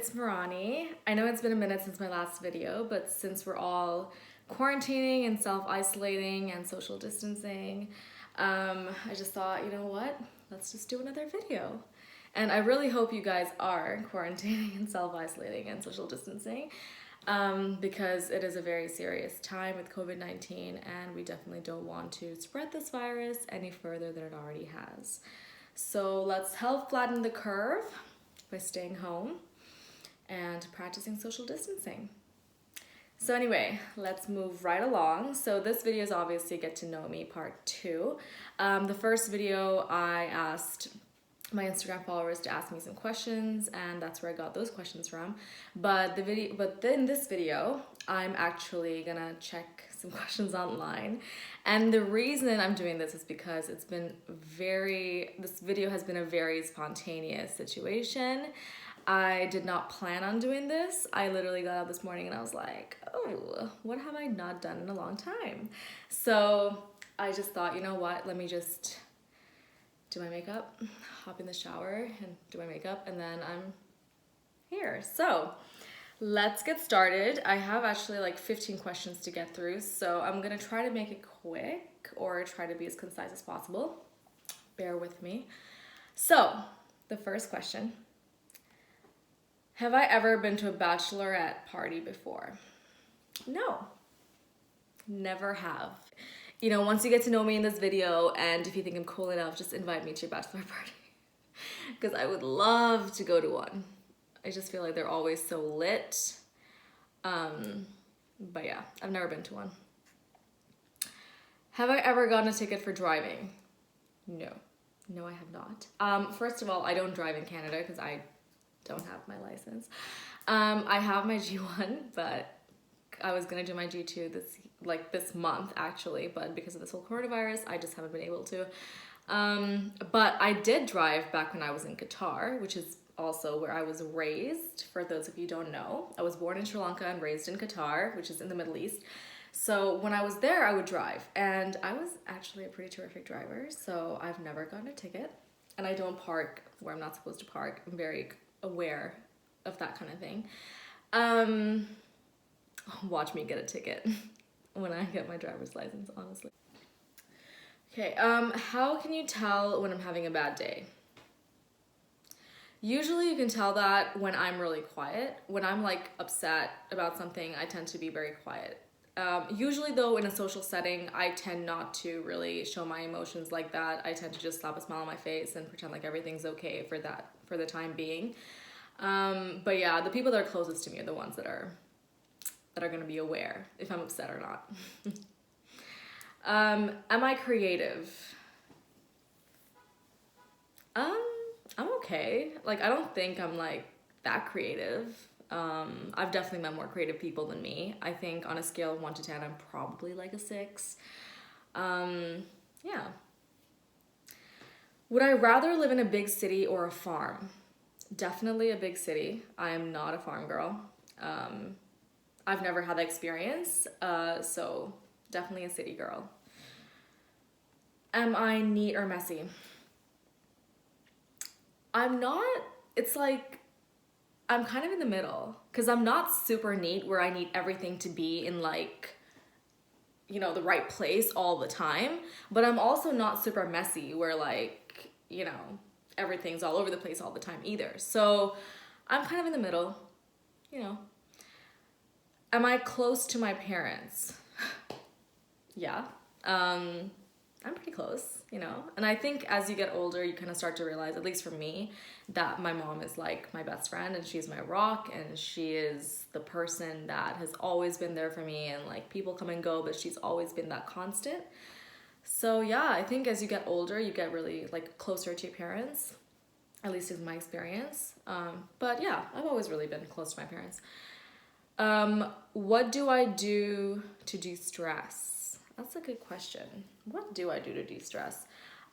it's Marani. I know it's been a minute since my last video, but since we're all quarantining and self-isolating and social distancing, I just thought, you know what? Let's just do another video. And I really hope you guys are quarantining and self-isolating and social distancing because it is a very serious time with COVID-19 and we definitely don't want to spread this virus any further than it already has. So let's help flatten the curve by staying home and practicing social distancing. So anyway, let's move right along. So this video is obviously Get to Know Me Part 2. The first video I asked my Instagram followers to ask me some questions and that's where I got those questions from. But in this video, I'm actually gonna check some questions online. And the reason I'm doing this is because this video has been a very spontaneous situation. I did not plan on doing this. I literally got up this morning and I was like, oh, what have I not done in a long time? So I just thought, you know what, let me just do my makeup, hop in the shower and do my makeup, and then I'm here. So let's get started. I have actually like 15 questions to get through, so I'm gonna try to make it quick or try to be as concise as possible. Bear with me. So the first question, have I ever been to a bachelorette party before? No, never have. You know, once you get to know me in this video, and if you think I'm cool enough, just invite me to your bachelor party. Because I would love to go to one. I just feel like they're always so lit. But yeah, I've never been to one. Have I ever gotten a ticket for driving? No. No, I have not. First of all, I don't drive in Canada because I don't have my license. I have my G1, but I was gonna do my G2 this month actually, but because of this whole coronavirus, I just haven't been able to. But I did drive back when I was in Qatar, which is also where I was raised. For those of you who don't know, I was born in Sri Lanka and raised in Qatar, which is in the Middle East. So when I was there, I would drive, and I was actually a pretty terrific driver. So I've never gotten a ticket, and I don't park where I'm not supposed to park. I'm very aware of that kind of thing. Watch me get a ticket when I get my driver's license, honestly. Okay, how can you tell when I'm having a bad day? Usually you can tell that when I'm really quiet. When I'm like upset about something, I tend to be very quiet. Usually though, in a social setting, I tend not to really show my emotions like that. I tend to just slap a smile on my face and pretend like everything's okay for the time being. But yeah, the people that are closest to me are the ones that are gonna be aware if I'm upset or not. Am I creative? I'm okay. Like, I don't think I'm like that creative. I've definitely met more creative people than me. I think on a scale of 1 to 10, I'm probably like a 6. Yeah. Would I rather live in a big city or a farm? Definitely a big city. I am not a farm girl. I've never had that experience, so definitely a city girl. Am I neat or messy? I'm not. It's like I'm kind of in the middle because I'm not super neat where I need everything to be in like, you know, the right place all the time, but I'm also not super messy where like, you know, everything's all over the place all the time either. So I'm kind of in the middle, you know. Am I close to my parents? Yeah, I'm pretty close, you know. And I think as you get older, you kind of start to realize, at least for me, that my mom is like my best friend and she's my rock and she is the person that has always been there for me, and like people come and go, but she's always been that constant. So yeah, I think as you get older, you get really like closer to your parents, at least in my experience. But yeah, I've always really been close to my parents. What do I do to de-stress? That's a good question. What do I do to de-stress?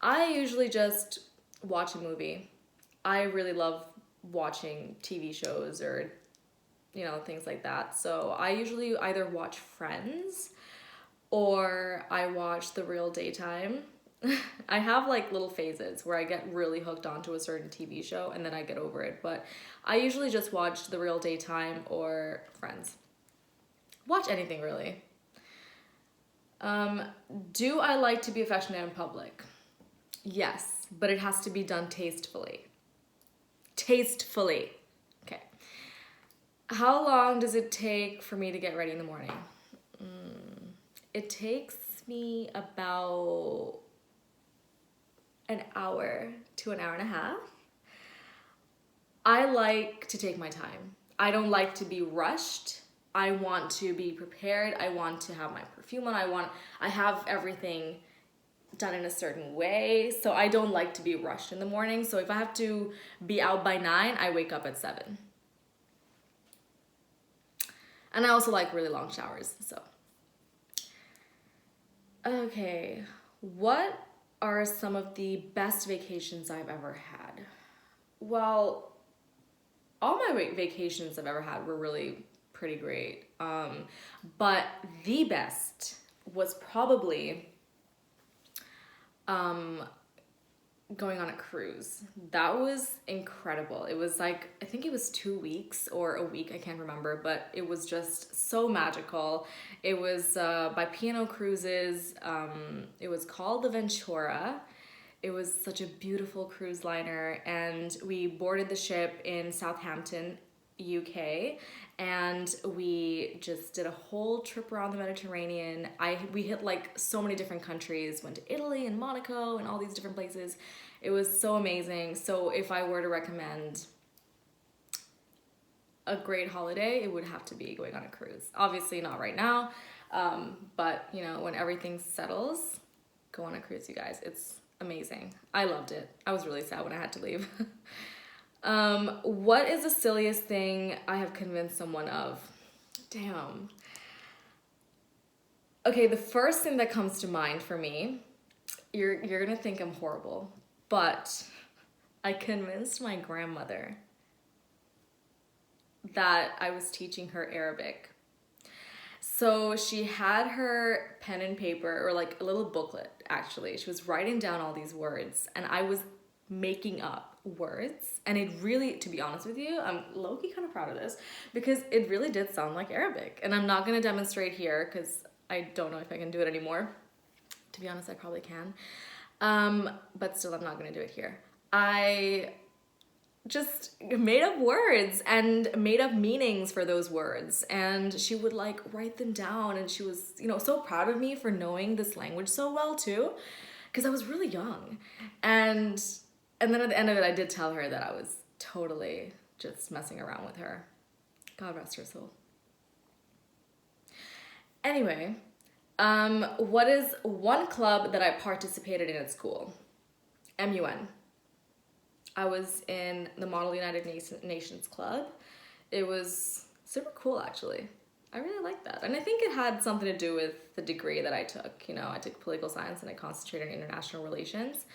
I usually just watch a movie. I really love watching TV shows or, you know, things like that. So I usually either watch Friends or I watch The Real Daytime. I have like little phases where I get really hooked onto a certain TV show and then I get over it. But I usually just watch The Real Daytime or Friends. Watch anything really. Um, do I like to be affectionate in public? Yes, but it has to be done tastefully. Tastefully. Okay. How long does it take for me to get ready in the morning? It takes me about an hour to an hour and a half. I like to take my time. I don't like to be rushed. I want to be prepared. I want to have my perfume on. I have everything done in a certain way. So I don't like to be rushed in the morning. So if I have to be out by 9, I wake up at 7. And I also like really long showers, so. Okay, what are some of the best vacations I've ever had? Well, all my vacations I've ever had were really pretty great. But the best was probably going on a cruise. That was incredible. It was like, I think it was 2 weeks or a week, I can't remember, but it was just so magical. It was by P&O Cruises. It was called the Ventura. It was such a beautiful cruise liner, and we boarded the ship in Southampton, UK, and we just did a whole trip around the Mediterranean. We hit like so many different countries, went to Italy and Monaco and all these different places. It was so amazing. So if I were to recommend a great holiday, it would have to be going on a cruise. Obviously not right now, but you know, when everything settles, go on a cruise, you guys. It's amazing. I loved it. I was really sad when I had to leave. What is the silliest thing I have convinced someone of? Damn. Okay, the first thing that comes to mind for me, you're gonna think I'm horrible, but I convinced my grandmother that I was teaching her Arabic. So she had her pen and paper, or like a little booklet actually. She was writing down all these words, and I was making up words, and it really, to be honest with you, I'm low-key kind of proud of this because it really did sound like Arabic. And I'm not going to demonstrate here because I don't know if I can do it anymore. To be honest, I probably can, but still I'm not going to do it here. I just made up words and made up meanings for those words, and she would like write them down, and she was, you know, so proud of me for knowing this language so well too, because I was really young. And then at the end of it, I did tell her that I was totally just messing around with her. God rest her soul. Anyway, what is one club that I participated in at school? MUN. I was in the Model United Nations Club. It was super cool, actually. I really liked that. And I think it had something to do with the degree that I took. You know, I took political science and I concentrated on international relations.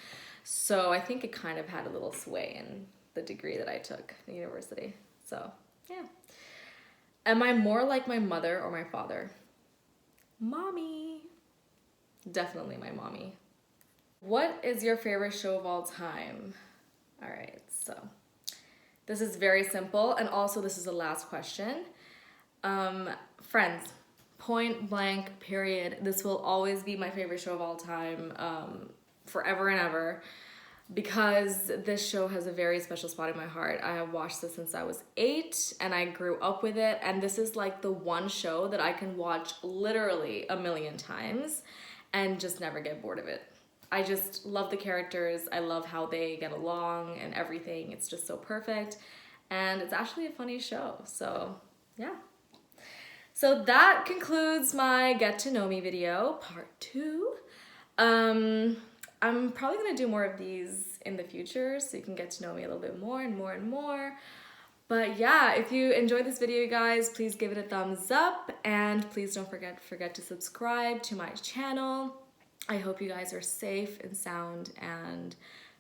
So I think it kind of had a little sway in the degree that I took at the university. So, yeah. Am I more like my mother or my father? Mommy. Definitely my mommy. What is your favorite show of all time? All right, so this is very simple, and also this is the last question. Friends, point blank, period. This will always be my favorite show of all time, forever and ever, because this show has a very special spot in my heart. I have watched this since I was 8, and I grew up with it, and this is like the one show that I can watch literally a million times and just never get bored of it. I just love the characters. I love how they get along and everything. It's just so perfect. And it's actually a funny show. So, yeah. So that concludes my Get to Know Me video, part 2. I'm probably going to do more of these in the future so you can get to know me a little bit more and more and more. But yeah, if you enjoyed this video, guys, please give it a thumbs up. And please don't forget to subscribe to my channel. I hope you guys are safe and sound, and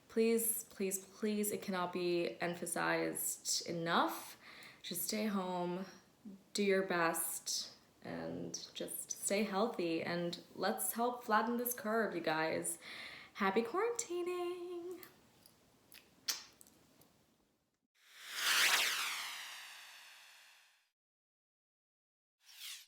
please, please, please, it cannot be emphasized enough. Just stay home, do your best, and just stay healthy, and let's help flatten this curve, you guys. happy quarantining.